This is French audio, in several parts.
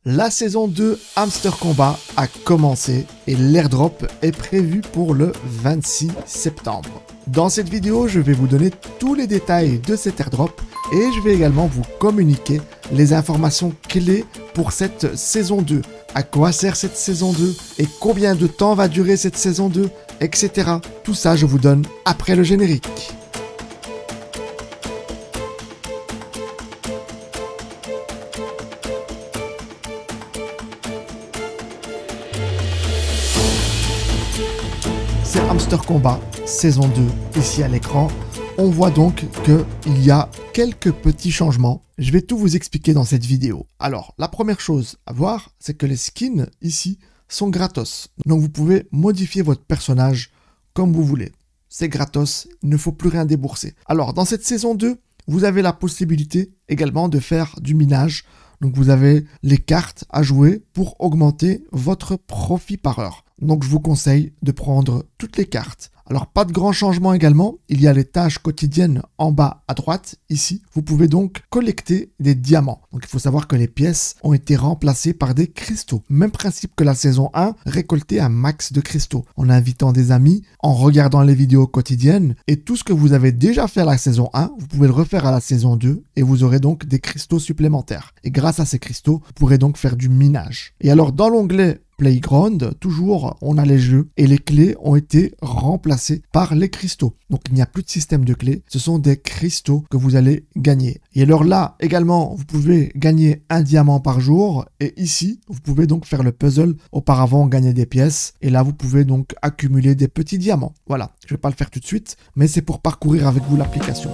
La saison 2 Hamster Combat a commencé et l'airdrop est prévu pour le 26 septembre. Dans cette vidéo, je vais vous donner tous les détails de cet airdrop et je vais également vous communiquer les informations clés pour cette saison 2. À quoi sert cette saison 2 et combien de temps va durer cette saison 2, etc. Tout ça, je vous donne après le générique. C'est Hamster Combat, saison 2, ici à l'écran. On voit donc qu'il y a quelques petits changements. Je vais tout vous expliquer dans cette vidéo. Alors, la première chose à voir, c'est que les skins, ici, sont gratos. Donc, vous pouvez modifier votre personnage comme vous voulez. C'est gratos, il ne faut plus rien débourser. Alors, dans cette saison 2, vous avez la possibilité également de faire du minage. Donc, vous avez les cartes à jouer pour augmenter votre profit par heure. Donc, je vous conseille de prendre toutes les cartes. Alors, pas de grands changements également. Il y a les tâches quotidiennes en bas à droite, ici. Vous pouvez donc collecter des diamants. Donc, il faut savoir que les pièces ont été remplacées par des cristaux. Même principe que la saison 1, récolter un max de cristaux. En invitant des amis, en regardant les vidéos quotidiennes. Et tout ce que vous avez déjà fait à la saison 1, vous pouvez le refaire à la saison 2. Et vous aurez donc des cristaux supplémentaires. Et grâce à ces cristaux, vous pourrez donc faire du minage. Et alors, dans l'onglet Playground, toujours, on a les jeux et les clés ont été remplacées par les cristaux. Donc, il n'y a plus de système de clés. Ce sont des cristaux que vous allez gagner. Et alors là, également, vous pouvez gagner un diamant par jour. Et ici, vous pouvez donc faire le puzzle. Auparavant, gagner des pièces. Et là, vous pouvez donc accumuler des petits diamants. Voilà, je ne vais pas le faire tout de suite, mais c'est pour parcourir avec vous l'application.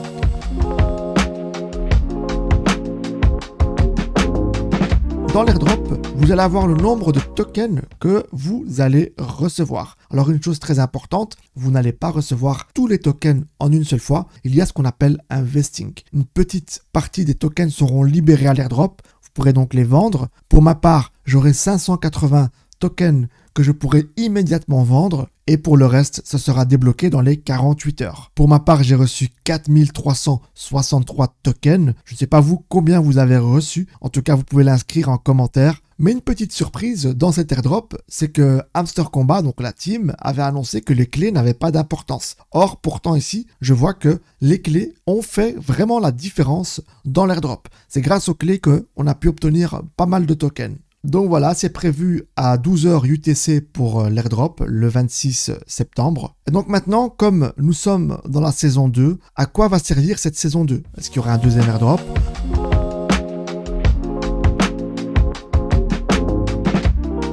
Dans l'airdrop, vous allez avoir le nombre de tokens que vous allez recevoir. Alors une chose très importante, vous n'allez pas recevoir tous les tokens en une seule fois. Il y a ce qu'on appelle un vesting. Une petite partie des tokens seront libérés à l'airdrop. Vous pourrez donc les vendre. Pour ma part, j'aurai 580 tokens que je pourrai immédiatement vendre et pour le reste, ça sera débloqué dans les 48 heures. Pour ma part, j'ai reçu 4363 tokens. Je ne sais pas vous combien vous avez reçu. En tout cas, vous pouvez l'inscrire en commentaire. Mais une petite surprise dans cet airdrop, c'est que Hamster Combat, donc la team, avait annoncé que les clés n'avaient pas d'importance. Or, pourtant ici, je vois que les clés ont fait vraiment la différence dans l'airdrop. C'est grâce aux clés qu'on a pu obtenir pas mal de tokens. Donc voilà, c'est prévu à 12h UTC pour l'airdrop le 26 septembre. Et donc maintenant, comme nous sommes dans la saison 2, à quoi va servir cette saison 2? Est-ce qu'il y aura un deuxième airdrop?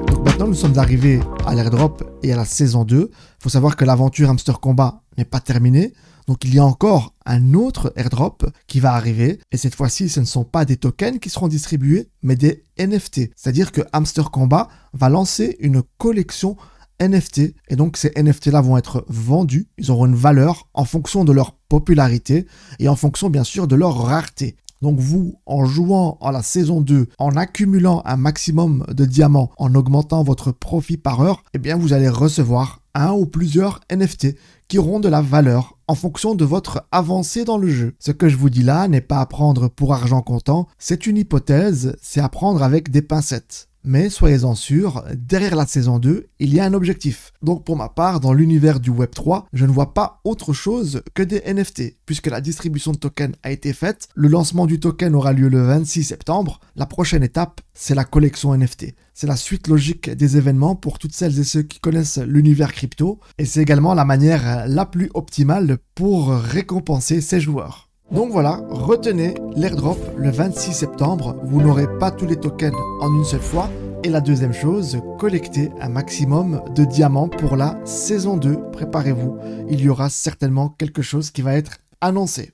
Donc maintenant, nous sommes arrivés à l'airdrop et à la saison 2. Il faut savoir que l'aventure Hamster Combat n'est pas terminée. Donc il y a encore un autre airdrop qui va arriver et cette fois-ci ce ne sont pas des tokens qui seront distribués mais des NFT. C'est-à-dire que Hamster Combat va lancer une collection NFT et donc ces NFT là vont être vendus, ils auront une valeur en fonction de leur popularité et en fonction bien sûr de leur rareté. Donc vous, en jouant à la saison 2, en accumulant un maximum de diamants, en augmentant votre profit par heure, eh bien vous allez recevoir un ou plusieurs NFT qui auront de la valeur en fonction de votre avancée dans le jeu. Ce que je vous dis là n'est pas à prendre pour argent comptant, c'est une hypothèse, c'est à prendre avec des pincettes. Mais soyez-en sûrs, derrière la saison 2, il y a un objectif. Donc pour ma part, dans l'univers du Web3, je ne vois pas autre chose que des NFT. Puisque la distribution de tokens a été faite, le lancement du token aura lieu le 26 septembre. La prochaine étape, c'est la collection NFT. C'est la suite logique des événements pour toutes celles et ceux qui connaissent l'univers crypto. Et c'est également la manière la plus optimale pour récompenser ces joueurs. Donc voilà, retenez l'airdrop le 26 septembre, vous n'aurez pas tous les tokens en une seule fois. Et la deuxième chose, collectez un maximum de diamants pour la saison 2. Préparez-vous, il y aura certainement quelque chose qui va être annoncé.